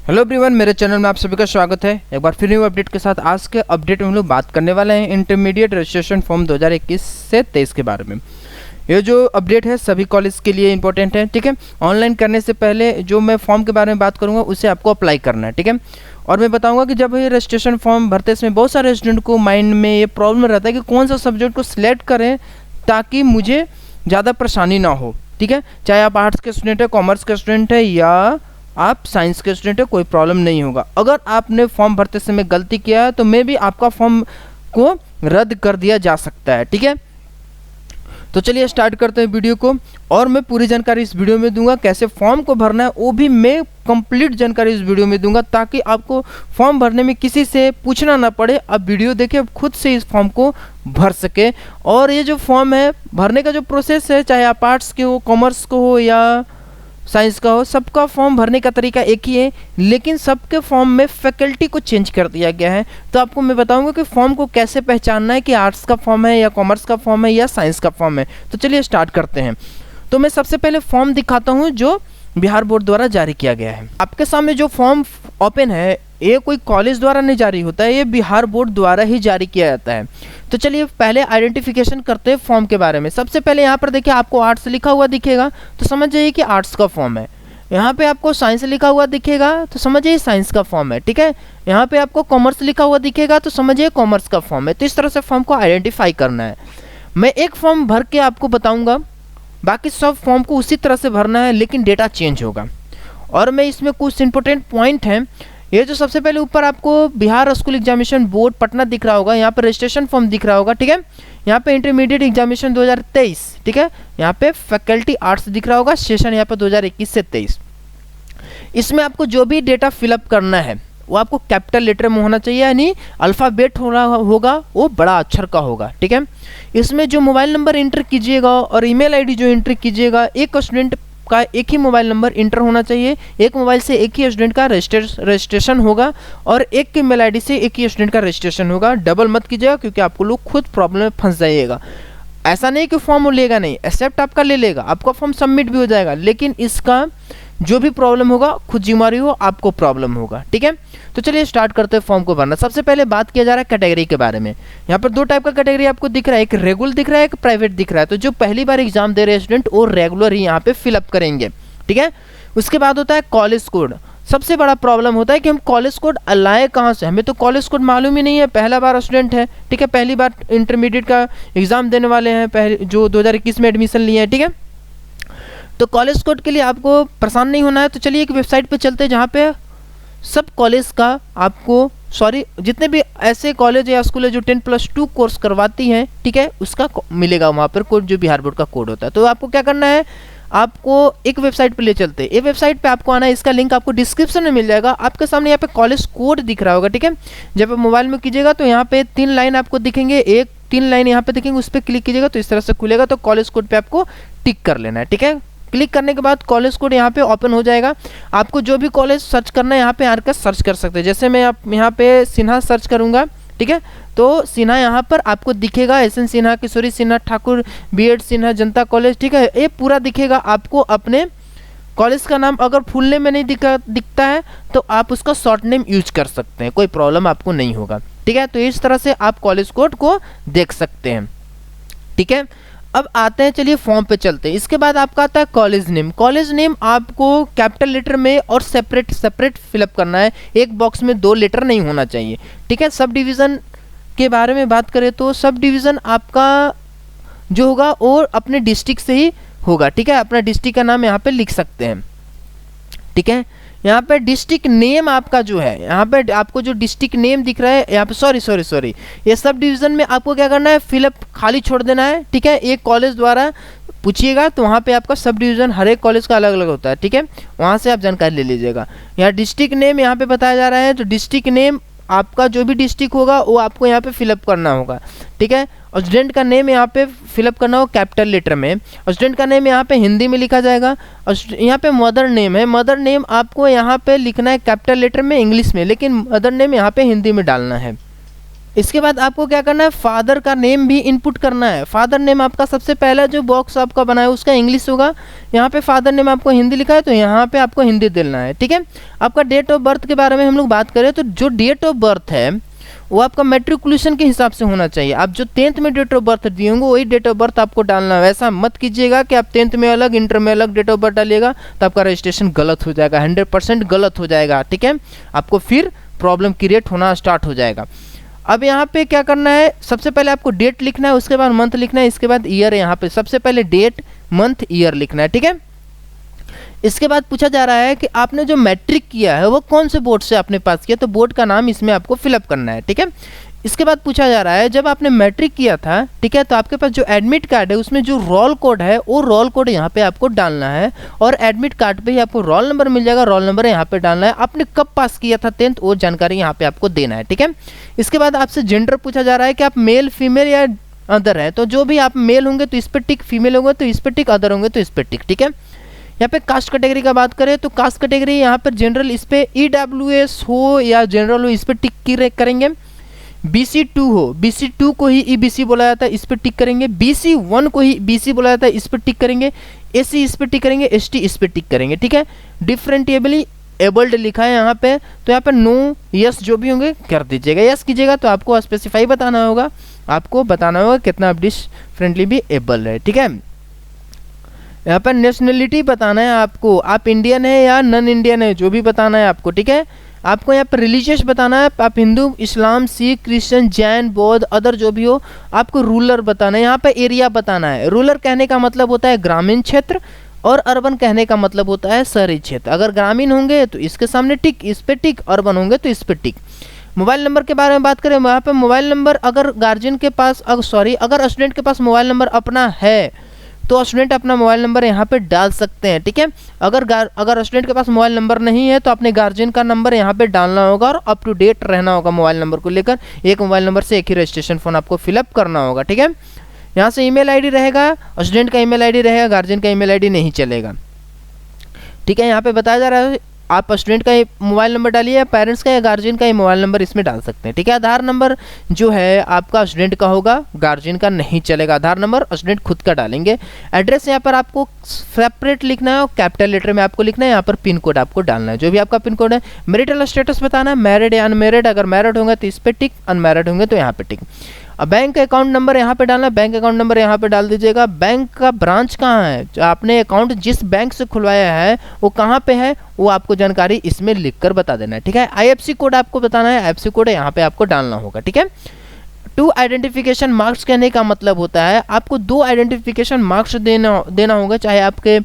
Hello everyone, मेरे channel में आप सभी का स्वागत है। एक बार फिर न्यू अपडेट के साथ आज के अपडेट में हम लोग बात करने वाले हैं इंटरमीडिएट रजिस्ट्रेशन फॉर्म 2021 से 23 के बारे में। ये जो अपडेट है सभी कॉलेज के लिए इंपॉर्टेंट है, ठीक है। ऑनलाइन करने से पहले जो मैं फॉर्म के बारे में बात करूँगा उसे आपको अप्लाई करना है, ठीक है। और मैं बताऊँगा कि जब ये रजिस्ट्रेशन फॉर्म भरते समय बहुत सारे स्टूडेंट को माइंड में ये प्रॉब्लम रहता है कि कौन सा सब्जेक्ट को सिलेक्ट करें ताकि मुझे ज़्यादा परेशानी ना हो, ठीक है। चाहे आप आर्ट्स के स्टूडेंट है, कॉमर्स के स्टूडेंट है या आप साइंस के स्टूडेंट है, कोई प्रॉब्लम नहीं होगा। अगर आपने फॉर्म भरते समय गलती किया है तो मे भी आपका फॉर्म को रद्द कर दिया जा सकता है, ठीक है। तो चलिए स्टार्ट करते हैं वीडियो को। और मैं पूरी जानकारी इस वीडियो में दूंगा, कैसे फॉर्म को भरना है वो भी मैं कंप्लीट जानकारी इस वीडियो में दूंगा, ताकि आपको फॉर्म भरने में किसी से पूछना ना पड़े। आप वीडियो देखें, खुद से इस फॉर्म को भर सके। और ये जो फॉर्म है भरने का जो प्रोसेस है, चाहे आप आर्ट्स के हो, कॉमर्स को हो या साइंस का हो, सबका फॉर्म भरने का तरीका एक ही है, लेकिन सबके फॉर्म में फैकल्टी को चेंज कर दिया गया है। तो आपको मैं बताऊंगा कि फॉर्म को कैसे पहचानना है कि आर्ट्स का फॉर्म है या कॉमर्स का फॉर्म है या साइंस का फॉर्म है। तो चलिए स्टार्ट करते हैं। तो मैं सबसे पहले फॉर्म दिखाता हूँ जो बिहार बोर्ड द्वारा जारी किया गया है। आपके सामने जो फॉर्म ओपन है ये कोई कॉलेज द्वारा नहीं जारी होता है, ये बिहार बोर्ड द्वारा ही जारी किया जाता है। तो चलिए पहले आइडेंटिफिकेशन करते हैं फॉर्म के बारे में। सबसे पहले यहाँ पर देखिए आपको आर्ट्स लिखा हुआ दिखेगा, तो समझ जाइए कि आर्ट्स का फॉर्म है। यहाँ पे आपको साइंस लिखा हुआ दिखेगा तो समझिए साइंस का फॉर्म है, ठीक है। यहाँ पे आपको कॉमर्स लिखा हुआ दिखेगा तो समझिए कॉमर्स का फॉर्म है। तो इस तरह से फॉर्म को आइडेंटिफाई करना है। मैं एक फॉर्म भर के आपको बताऊँगा, बाकी सब फॉर्म को उसी तरह से भरना है, लेकिन डेटा चेंज होगा। और मैं इसमें कुछ इंपॉर्टेंट पॉइंट हैं। ये जो सबसे पहले ऊपर आपको Bihar school examination board Patna दिख रहा होगा, यहाँ पर रजिस्ट्रेशन फॉर्म दिख रहा होगा, ठीक है। यहाँ पे इंटरमीडिएट एग्जामिनेशन 2023, ठीक है। यहाँ पे फैकल्टी आर्ट्स दिख रहा होगा, सेशन यहाँ पर 2021 से 23। इसमें आपको जो भी डेटा फिलअप करना है वो आपको कैपिटल लेटर में होना चाहिए, यानी अल्फ़ाबेट हो रहा होगा वो बड़ा अक्षर का होगा, ठीक है। इसमें जो मोबाइल नंबर इंटर कीजिएगा और ईमेल आईडी जो इंटर कीजिएगा, एक स्टूडेंट का एक ही मोबाइल नंबर इंटर होना चाहिए। एक मोबाइल से एक ही स्टूडेंट का रजिस्ट्रेशन होगा और एक की मेल आईडी से एक ही स्टूडेंट का रजिस्ट्रेशन होगा। डबल मत कीजिएगा, क्योंकि आपको लोग खुद प्रॉब्लम में फंस जाइएगा। ऐसा नहीं कि फॉर्म वो लेगा नहीं, एक्सेप्ट आपका ले लेगा, आपका फॉर्म सबमिट भी हो जाएगा, लेकिन इसका जो भी प्रॉब्लम होगा खुद जिम्मेदारी हो, आपको प्रॉब्लम होगा, ठीक है। तो चलिए स्टार्ट करते हैं फॉर्म को भरना। सबसे पहले बात किया जा रहा है कैटेगरी के बारे में। यहाँ पर दो टाइप का कैटेगरी आपको दिख रहा है, एक रेगुलर दिख रहा है, एक प्राइवेट दिख रहा है। तो जो पहली बार एग्जाम दे रहे स्टूडेंट वो रेगुलर ही यहाँ पे फिलअप करेंगे, ठीक है। उसके बाद होता है कॉलेज कोड। सबसे बड़ा प्रॉब्लम होता है कि हम कॉलेज कोड लाए कहाँ से, हमें तो कॉलेज कोड मालूम ही नहीं है, पहला बार स्टूडेंट है, ठीक है, पहली बार इंटरमीडिएट का एग्जाम देने वाले हैं, पहले जो 2021 में एडमिशन लिए हैं, ठीक है। तो कॉलेज कोड के लिए आपको परेशान नहीं होना है। तो चलिए एक वेबसाइट पे चलते हैं जहाँ पे सब कॉलेज का आपको जितने भी ऐसे कॉलेज या स्कूल है जो 10+2 कोर्स करवाती हैं, ठीक है, उसका मिलेगा वहाँ पर कोड, जो बिहार बोर्ड का कोड होता है। तो आपको क्या करना है, आपको एक वेबसाइट पे ले चलते हैं। ये वेबसाइट पे आपको आना है, इसका लिंक आपको डिस्क्रिप्शन में मिल जाएगा। आपके सामने यहाँ पे कॉलेज कोड दिख रहा होगा, ठीक है। जब आप मोबाइल में कीजिएगा तो यहाँ पे 3 लाइन आपको दिखेंगे, 3 लाइन यहाँ पे दिखेंगे, उस पर क्लिक कीजिएगा तो इस तरह से खुलेगा। तो कॉलेज कोड पे आपको टिक कर लेना है, ठीक है। क्लिक करने के बाद कॉलेज कोड यहाँ पे ओपन हो जाएगा। आपको जो भी कॉलेज सर्च करना है यहाँ पे आकर सर्च कर सकते हैं। जैसे मैं यहाँ पे सिन्हा सर्च करूँगा, ठीक है, तो सिन्हा यहाँ पर आपको दिखेगा, एसएन सिन्हा, किशोरी सिन्हा, ठाकुर बीएड सिन्हा, जनता कॉलेज, ठीक है, ये पूरा दिखेगा। आपको अपने कॉलेज का नाम अगर फुल नेम में नहीं दिखता है तो आप उसका शॉर्ट नेम यूज कर सकते हैं, कोई प्रॉब्लम आपको नहीं होगा, ठीक है। तो इस तरह से आप कॉलेज कोड को देख सकते हैं, ठीक है। अब आते हैं, चलिए फॉर्म पे चलते हैं। इसके बाद आपका आता है कॉलेज नेम। कॉलेज नेम आपको कैपिटल लेटर में और सेपरेट फिलअप करना है, एक बॉक्स में 2 लेटर नहीं होना चाहिए, ठीक है। सब डिवीज़न के बारे में बात करें तो सब डिवीज़न आपका जो होगा वो अपने डिस्ट्रिक्ट से ही होगा, ठीक है। अपना डिस्ट्रिक्ट का नाम यहाँ पे लिख सकते हैं, ठीक है। यहाँ पे डिस्ट्रिक्ट नेम आपका जो है, यहाँ पे आपको जो डिस्ट्रिक्ट नेम दिख रहा है यहाँ पे, सॉरी, ये सब डिवीज़न में आपको क्या करना है, फिलअप खाली छोड़ देना है, ठीक है। एक कॉलेज द्वारा पूछिएगा तो वहाँ पे आपका सब डिवीज़न हर एक कॉलेज का अलग अलग होता है, ठीक है, वहाँ से आप जानकारी ले लीजिएगा। यहाँ डिस्ट्रिक्ट नेम यहाँ पे बताया जा रहा है, तो डिस्ट्रिक्ट नेम आपका जो भी डिस्ट्रिक्ट होगा वो आपको यहाँ पे फिलअप करना होगा, ठीक है। और स्टूडेंट का नेम यहाँ पे फिलअप करना हो कैपिटल लेटर में, और स्टूडेंट का नेम यहाँ पे हिंदी में लिखा जाएगा। और यहाँ पे मदर नेम है, मदर नेम आपको यहाँ पे लिखना है कैपिटल लेटर में इंग्लिश में, लेकिन मदर नेम यहाँ पे हिंदी में डालना है, इसके बाद आपको क्या करना है, फादर का नेम भी इनपुट करना है। फादर नेम आपका सबसे पहला जो बॉक्स आपका बना है उसका इंग्लिश होगा, यहाँ पे फादर नेम आपको हिंदी लिखा है तो यहाँ पे आपको हिंदी देना है, ठीक है। आपका डेट ऑफ बर्थ के बारे में हम लोग बात करें तो जो डेट ऑफ बर्थ है वो आपका मैट्रिकुलेशन के हिसाब से होना चाहिए। आप जो 10th में डेट ऑफ बर्थ दिए होंगे वही डेट ऑफ बर्थ आपको डालना है। ऐसा मत कीजिएगा कि आप 10th में अलग, इंटर में अलग डेट ऑफ बर्थ डालिएगा तो आपका रजिस्ट्रेशन गलत हो जाएगा, 100% गलत हो जाएगा, ठीक है। आपको फिर प्रॉब्लम क्रिएट होना स्टार्ट हो जाएगा। अब यहाँ पे क्या करना है, सबसे पहले आपको डेट लिखना है, उसके बाद मंथ लिखना है, इसके बाद ईयर। यहाँ पे सबसे पहले डेट, मंथ, ईयर लिखना है, ठीक है। इसके बाद पूछा जा रहा है कि आपने जो मैट्रिक किया है वो कौन से बोर्ड से आपने पास किया, तो बोर्ड का नाम इसमें आपको फिलअप करना है, ठीक है। इसके बाद पूछा जा रहा है जब आपने मैट्रिक किया था, ठीक है, तो आपके पास जो एडमिट कार्ड है उसमें जो रोल कोड है वो रोल कोड यहाँ पे आपको डालना है और एडमिट कार्ड पे ही आपको रोल नंबर मिल जाएगा, रोल नंबर यहाँ पे डालना है। आपने कब पास किया था 10th वो जानकारी यहाँ पे आपको देना है, ठीक है। इसके बाद आपसे जेंडर पूछा जा रहा है कि आप मेल, फीमेल या अदर है, तो जो भी आप मेल होंगे तो इस पर टिक, फीमेल होंगे तो इस पर टिक, अदर होंगे तो इस पर टिक, ठीक है। यहाँ पे कास्ट कैटेगरी का बात करें तो कास्ट कैटेगरी यहाँ पर जनरल इस पे EWS हो या जनरल हो इस पर टिक करेंगे। BC2 हो, BC2 को ही EBC बोला जाता है, इस पर टिक करेंगे। BC1 को ही BC बोला जाता है, इस पर टिक करेंगे। SC इस पर टिक करेंगे, ST इस पर टिक करेंगे, ठीक है। डिफरेंटिएबली एबल्ड लिखा है यहाँ पे, तो यहाँ पे नो, यस जो भी होंगे कर दीजिएगा। यस कीजिएगा तो आपको स्पेसिफाई बताना होगा, आपको बताना होगा कितना आप डिफरेंटली भी एबल है, ठीक है। यहाँ पर नेशनलिटी बताना है आपको, आप इंडियन है या नॉन इंडियन है जो भी बताना है आपको, ठीक है। आपको यहाँ पर रिलीजियस बताना है, आप हिंदू, इस्लाम, सिख, क्रिश्चियन, जैन, बौद्ध, अदर जो भी हो। आपको रूरल बताना है, यहाँ पर एरिया बताना है। रूरल कहने का मतलब होता है ग्रामीण क्षेत्र और अर्बन कहने का मतलब होता है शहरी क्षेत्र। अगर ग्रामीण होंगे तो इसके सामने टिक, इस पे टिक, अर्बन होंगे तो इस पे टिक। मोबाइल नंबर के बारे में बात करें, वहाँ पे मोबाइल नंबर अगर गार्जियन के पास अगर स्टूडेंट के पास मोबाइल नंबर अपना है तो स्टूडेंट अपना मोबाइल नंबर यहाँ पे डाल सकते हैं, ठीक है। अगर स्टूडेंट के पास मोबाइल नंबर नहीं है तो अपने गार्जियन का नंबर यहाँ पे डालना होगा और अप टू डेट रहना होगा मोबाइल नंबर को लेकर। एक मोबाइल नंबर से एक ही रजिस्ट्रेशन फ़ोन आपको फिलअप करना होगा, ठीक है। यहाँ से ईमेल आईडी रहेगा, स्टूडेंट का ईमेल आईडी रहेगा, गार्जियन का ईमेल आईडी नहीं चलेगा, ठीक है। यहाँ पे बताया जा रहा है आप स्टूडेंट का मोबाइल नंबर डालिए या पेरेंट्स का या गार्जियन का ही मोबाइल नंबर इसमें डाल सकते हैं, ठीक है। आधार नंबर जो है आपका स्टूडेंट का होगा, गार्जियन का नहीं चलेगा। आधार नंबर स्टूडेंट खुद का डालेंगे। एड्रेस यहाँ पर आपको सेपरेट लिखना है और कैपिटल लेटर में आपको लिखना है। यहाँ पर पिन कोड आपको डालना है, जो भी आपका पिन कोड है। मैरिटल स्टेटस बताना है, मैरिड या अनमैरिड। अगर मैरिड होंगे तो इस पर टिक, अनमैरिड होंगे तो यहाँ पे टिक। अब बैंक अकाउंट नंबर यहाँ पे डालना है, बैंक अकाउंट नंबर यहाँ पे डाल दीजिएगा। बैंक का ब्रांच कहाँ है, जो आपने अकाउंट जिस बैंक से खुलवाया है वो कहाँ पे है वो आपको जानकारी इसमें लिखकर बता देना है, ठीक है। IFSC कोड आपको बताना है, IFSC कोड यहाँ पे आपको डालना होगा, ठीक है। 2 आइडेंटिफिकेशन मार्क्स कहने का मतलब होता है आपको 2 आइडेंटिफिकेशन मार्क्स देना होगा, चाहे आपके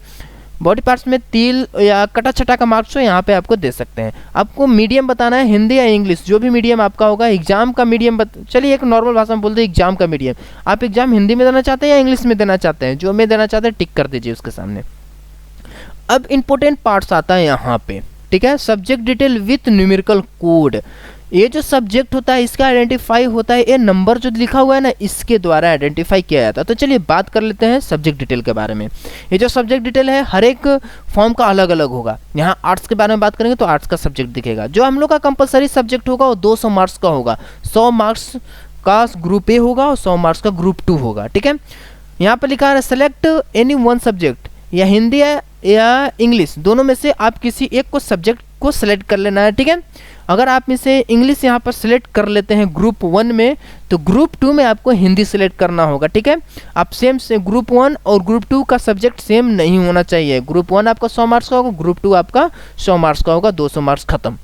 बॉडी पार्ट्स में तिल या कटा छटा का मार्क्स हो यहाँ पे आपको दे सकते हैं। आपको मीडियम बताना है, हिंदी या इंग्लिश जो भी मीडियम आपका होगा। एग्जाम का मीडियम चलिए एक नॉर्मल भाषा में बोलते हैं एग्जाम का मीडियम। आप एग्जाम हिंदी में देना चाहते हैं या इंग्लिश में देना चाहते हैं, जो में देना चाहते हैं टिक कर दीजिए उसके सामने। अब इंपॉर्टेंट पार्ट्स आता है यहाँ पे, ठीक है। Subject detail with numerical code. ये जो सब्जेक्ट होता है इसका आइडेंटिफाई होता है, ये नंबर जो लिखा हुआ है ना इसके द्वारा आइडेंटिफाई किया जाता है। तो चलिए बात कर लेते हैं सब्जेक्ट डिटेल के बारे में। ये जो सब्जेक्ट डिटेल है हर एक फॉर्म का अलग अलग होगा। यहाँ आर्ट्स के बारे में बात करेंगे तो आर्ट्स का सब्जेक्ट दिखेगा। जो हम लोग का कंपलसरी सब्जेक्ट होगा वो 200 मार्क्स का होगा। 100 मार्क्स का ग्रुप ए होगा और 100 मार्क्स का ग्रुप 2 होगा, ठीक है। यहाँ पर लिखा है सेलेक्ट एनी वन सब्जेक्ट, या हिंदी है या इंग्लिश, दोनों में से आप किसी एक को सब्जेक्ट को सिलेक्ट कर लेना है, ठीक है। अगर आप में से इंग्लिश यहाँ पर सिलेक्ट कर लेते हैं ग्रुप 1 में तो ग्रुप 2 में आपको हिंदी सिलेक्ट करना होगा, ठीक है। आप सेम से ग्रुप 1 और ग्रुप 2 का सब्जेक्ट सेम नहीं होना चाहिए। ग्रुप 1 आपका 100 मार्क्स का होगा, ग्रुप 2 आपका 100 मार्क्स का होगा, 200 मार्क्स खत्म।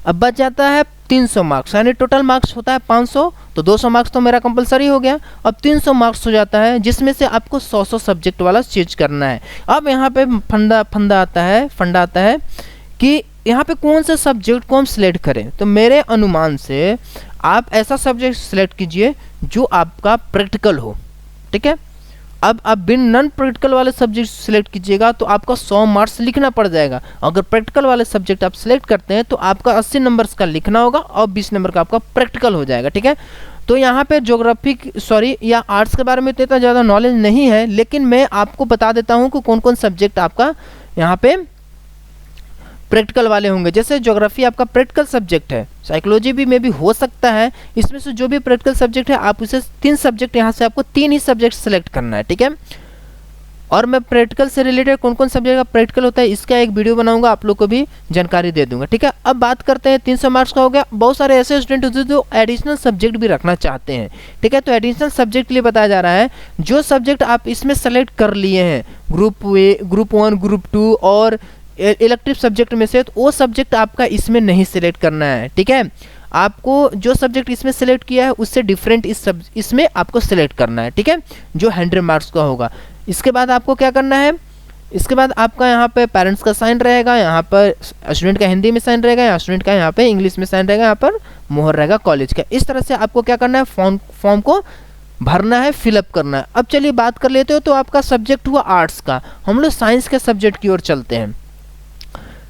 अब बच जाता है 300 मार्क्स, यानी टोटल मार्क्स होता है 500, तो 200 मार्क्स तो मेरा कंपलसरी हो गया। अब 300 मार्क्स हो जाता है जिसमें से आपको 100 सब्जेक्ट वाला चीज करना है। अब यहाँ पे फंडा आता है कि यहाँ पे कौन से सब्जेक्ट को हम सिलेक्ट करें। तो मेरे अनुमान से आप ऐसा सब्जेक्ट सिलेक्ट कीजिए जो आपका प्रैक्टिकल हो, ठीक है। अब आप बिन नॉन प्रैक्टिकल वाले सब्जेक्ट सिलेक्ट कीजिएगा तो आपका 100 मार्क्स लिखना पड़ जाएगा। अगर प्रैक्टिकल वाले सब्जेक्ट आप सिलेक्ट करते हैं तो आपका 80 नंबर्स का लिखना होगा और 20 नंबर का आपका प्रैक्टिकल हो जाएगा, ठीक है। तो यहाँ पे या आर्ट्स के बारे में इतना ज़्यादा नॉलेज नहीं है, लेकिन मैं आपको बता देता हूँ कि कौन कौन सब्जेक्ट आपका यहाँ पे प्रैक्टिकल वाले होंगे। जैसे ज्योग्राफी आपका प्रैक्टिकल सब्जेक्ट है, साइकोलॉजी भी में भी हो सकता है, इसमें से जो भी प्रैक्टिकल सब्जेक्ट है आप उसे 3 सब्जेक्ट, यहाँ से आपको 3 ही सब्जेक्ट सेलेक्ट करना है, ठीक है। और मैं प्रैक्टिकल से रिलेटेड कौन कौन सब्जेक्ट का प्रैक्टिकल होता है इसका एक वीडियो बनाऊंगा, आप लोग को भी जानकारी दे दूंगा, ठीक है। अब बात करते हैं 300 मार्क्स का हो गया। बहुत सारे ऐसे स्टूडेंट होते हैं जो एडिशनल सब्जेक्ट भी रखना चाहते हैं, ठीक है। तो एडिशनल सब्जेक्ट के लिए बताया जा रहा है जो सब्जेक्ट आप इसमें सेलेक्ट कर लिए हैं ग्रुप 1, ग्रुप 2 और इलेक्टिव सब्जेक्ट में से, तो वो सब्जेक्ट आपका इसमें नहीं सिलेक्ट करना है, ठीक है। आपको जो सब्जेक्ट इसमें सेलेक्ट किया है उससे डिफरेंट इसमें आपको सिलेक्ट करना है, ठीक है, जो 100 मार्क्स का होगा। इसके बाद आपको क्या करना है, इसके बाद आपका यहाँ पे पेरेंट्स का साइन रहेगा, यहाँ पर स्टूडेंट का हिंदी में साइन रहेगा, यहाँ स्टूडेंट का यहाँ पे इंग्लिश में साइन रहेगा, यहाँ पर मोहर रहेगा कॉलेज का। इस तरह से आपको क्या करना है, फॉर्म को भरना है, फिलअप करना है। अब चलिए बात कर लेते हो, तो आपका सब्जेक्ट हुआ आर्ट्स का, हम लोग साइंस के सब्जेक्ट की ओर चलते हैं।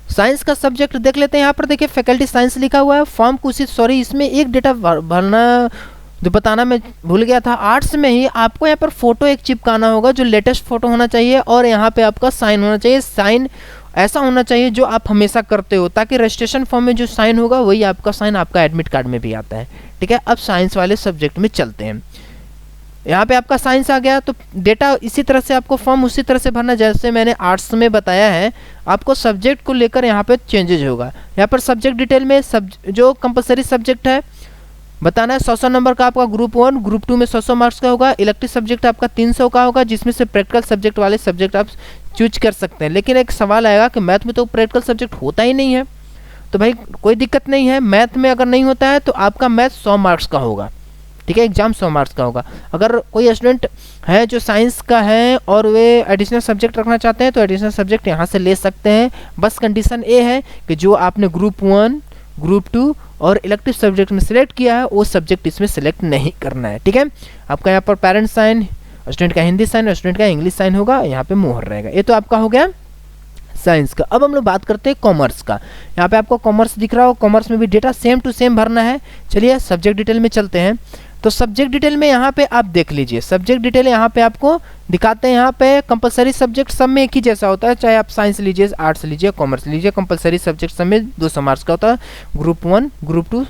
साइंस का सब्जेक्ट देख लेते हैं। यहाँ पर देखिए फैकल्टी साइंस लिखा हुआ है। फॉर्म कुछ सॉरी इसमें एक डेटा भरना जो बताना मैं भूल गया था, आर्ट्स में ही आपको यहाँ पर फोटो एक चिपकाना होगा, जो लेटेस्ट फोटो होना चाहिए, और यहाँ पे आपका साइन होना चाहिए। साइन ऐसा होना चाहिए जो आप हमेशा करते हो, ताकि रजिस्ट्रेशन फॉर्म में जो साइन होगा वही आपका साइन आपका एडमिट कार्ड में भी आता है, ठीक है। अब साइंस वाले सब्जेक्ट में चलते हैं। यहाँ पे आपका साइंस आ गया, तो डेटा इसी तरह से आपको फॉर्म उसी तरह से भरना जैसे मैंने आर्ट्स में बताया है। आपको सब्जेक्ट को लेकर यहाँ पे चेंजेज होगा। यहाँ पर सब्जेक्ट डिटेल में जो कंपलसरी सब्जेक्ट है बताना है 100 नंबर का आपका ग्रुप 1, ग्रुप 2 में 100 मार्क्स का होगा। इलेक्टिव सब्जेक्ट आपका 300 का होगा, जिसमें से प्रैक्टिकल सब्जेक्ट वाले सब्जेक्ट आप चूज कर सकते हैं। लेकिन एक सवाल आएगा कि मैथ में तो प्रैक्टिकल सब्जेक्ट होता ही नहीं है, तो भाई कोई दिक्कत नहीं है। मैथ में अगर नहीं होता है तो आपका मैथ 100 मार्क्स का होगा, ठीक है, एग्जाम 100 मार्क्स का होगा। अगर कोई स्टूडेंट है जो साइंस का है और वे एडिशनल सब्जेक्ट रखना चाहते हैं तो एडिशनल सब्जेक्ट यहाँ से ले सकते हैं। बस कंडीशन ये है कि जो आपने ग्रुप 1, ग्रुप 2 और इलेक्टिव सब्जेक्ट में सिलेक्ट किया है वो सब्जेक्ट इसमें सिलेक्ट नहीं करना है, ठीक है। आपका यहाँ पर पेरेंट्स साइन, स्टूडेंट का हिंदी साइन, स्टूडेंट का इंग्लिश साइन होगा, यहाँ पे मोहर रहेगा। ये तो आपका हो गया साइंस का। अब हम लोग बात करते हैं कॉमर्स का। यहाँ पे आपको कॉमर्स दिख रहा हो, कॉमर्स में भी डेटा सेम टू सेम भरना है। चलिए सब्जेक्ट डिटेल में चलते हैं। तो सब्जेक्ट डिटेल में यहाँ पे आप देख लीजिए, सब्जेक्ट डिटेल यहाँ पे आपको दिखाते हैं। यहाँ पे कंपलसरी सब्जेक्ट सब में एक ही जैसा होता है, चाहे आप साइंस लीजिए, आर्ट्स लीजिए, कॉमर्स लीजिए, कंपलसरी सब्जेक्ट सब में 200 मार्क्स का होता है। ग्रुप 1, ग्रुप 2,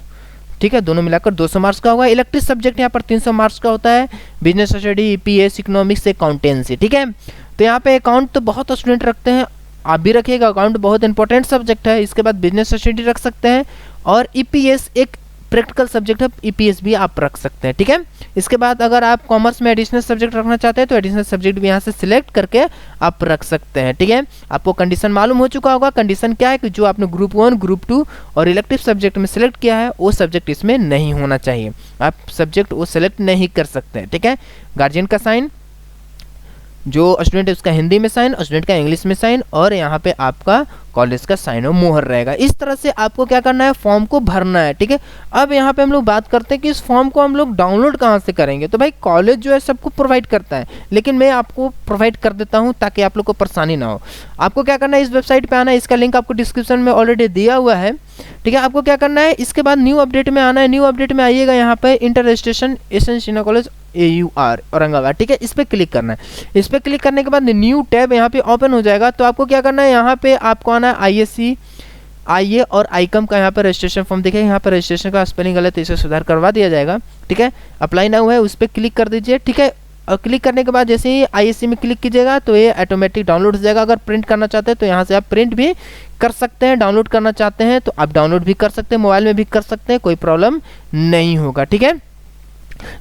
ठीक है, दोनों मिलाकर 200 मार्क्स का होगा। इलेक्टिव सब्जेक्ट यहाँ पर 300 मार्क्स का होता है। Business study, EPS, economics, accountancy, ठीक है। तो यहाँ पे अकाउंट तो बहुत स्टूडेंट रखते हैं, आप भी रखिएगा, अकाउंट बहुत इंपॉर्टेंट सब्जेक्ट है। इसके बाद बिजनेस स्टडी रख सकते हैं, और ईपीएस एक प्रैक्टिकल सब्जेक्ट है, ईपीएस भी आप रख सकते हैं, ठीक है। इसके बाद अगर आप कॉमर्स में एडिशनल सब्जेक्ट रखना चाहते हैं तो एडिशनल सब्जेक्ट भी यहाँ से सिलेक्ट करके आप रख सकते हैं, ठीक है। आपको कंडीशन मालूम हो चुका होगा। कंडीशन क्या है कि जो आपने ग्रुप 1, ग्रुप 2 और इलेक्टिव सब्जेक्ट में सिलेक्ट किया है वो सब्जेक्ट इसमें नहीं होना चाहिए, आप सब्जेक्ट वो सिलेक्ट नहीं कर सकते हैं, ठीक है। गार्जियन का साइन, जो स्टूडेंट है उसका हिंदी में साइन, स्टूडेंट का इंग्लिश में साइन, और यहाँ पे आपका कॉलेज का साइन और मोहर रहेगा। इस तरह से आपको क्या करना है, फॉर्म को भरना है, ठीक है। अब यहाँ पे हम लोग बात करते हैं कि इस फॉर्म को हम लोग डाउनलोड कहाँ से करेंगे। तो भाई कॉलेज जो है सबको प्रोवाइड करता है, लेकिन मैं आपको प्रोवाइड कर देता हूँ ताकि आप लोग को परेशानी ना हो। आपको क्या करना है, इस वेबसाइट पर आना है, इसका लिंक आपको डिस्क्रिप्शन में ऑलरेडी दिया हुआ है, ठीक है। आपको क्या करना है, इसके बाद न्यू अपडेट में आना है। न्यू अपडेट में आइएगा, यहाँ पे inter registration SN college AUR Aurangabad, ठीक है, इस पर क्लिक करना है। इस पर क्लिक करने के बाद न्यू टैब यहाँ पे ओपन हो जाएगा। तो आपको क्या करना है, यहाँ पे आपको आना है ISC, IA और ICOM का यहाँ पर रजिस्ट्रेशन फॉर्म दिखेगा। यहाँ पर रजिस्ट्रेशन का स्पेलिंग गलत है, इसे सुधार करवा दिया जाएगा, ठीक है। अप्लाई ना हुआ है उस पर क्लिक कर दीजिए, ठीक है। और क्लिक करने के बाद जैसे ही ISC में क्लिक कीजिएगा तो ये ऑटोमेटिक डाउनलोड हो जाएगा। अगर प्रिंट करना चाहते हैं तो यहाँ से आप प्रिंट भी कर सकते हैं, डाउनलोड करना चाहते हैं तो आप डाउनलोड भी कर सकते हैं, मोबाइल में भी कर सकते हैं, कोई प्रॉब्लम नहीं होगा, ठीक है।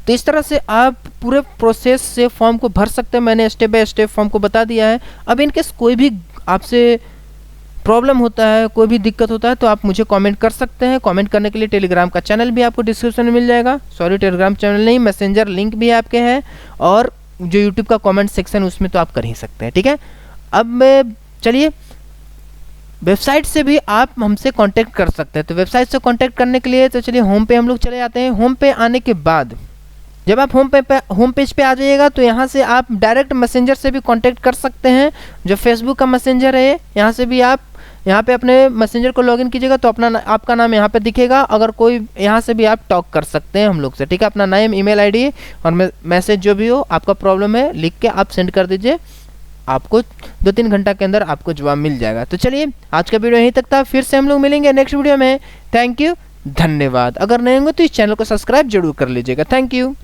तो इस तरह से आप पूरे प्रोसेस से फॉर्म को भर सकते हैं। मैंने स्टेप बाय स्टेप फॉर्म को बता दिया है। अब इनकेस कोई भी आपसे प्रॉब्लम होता है, कोई भी दिक्कत होता है तो आप मुझे कमेंट कर सकते हैं। कमेंट करने के लिए टेलीग्राम का चैनल भी आपको डिस्क्रिप्शन में मिल जाएगा। सॉरी टेलीग्राम चैनल नहीं, मैसेंजर लिंक भी आपके है, और जो यूट्यूब का कमेंट सेक्शन उसमें तो आप कर ही सकते हैं, ठीक है। अब चलिए वेबसाइट से भी आप हमसे कांटेक्ट कर सकते हैं। तो वेबसाइट से कांटेक्ट करने के लिए तो चलिए होम पे हम लोग चले जाते हैं। होम पे आने के बाद जब आप होम पेज पे आ जाइएगा तो यहाँ से आप डायरेक्ट मैसेंजर से भी कांटेक्ट कर सकते हैं। जो फेसबुक का मैसेंजर है यहाँ से भी आप यहाँ पे अपने मैसेंजर को लॉगिन कीजिएगा तो आपका नाम यहाँ पे दिखेगा। अगर कोई यहाँ से भी आप टॉक कर सकते हैं हम लोग से, ठीक है। अपना नाम, ईमेल आईडी और मैसेज जो भी हो आपका प्रॉब्लम है लिख के आप सेंड कर दीजिए, आपको 2-3 घंटा के अंदर आपको जवाब मिल जाएगा। तो चलिए आज का वीडियो यहीं तक था, फिर से हम लोग मिलेंगे नेक्स्ट वीडियो में। थैंक यू, धन्यवाद। अगर नए होंगे तो इस चैनल को सब्सक्राइब जरूर कर लीजिएगा। Thank you.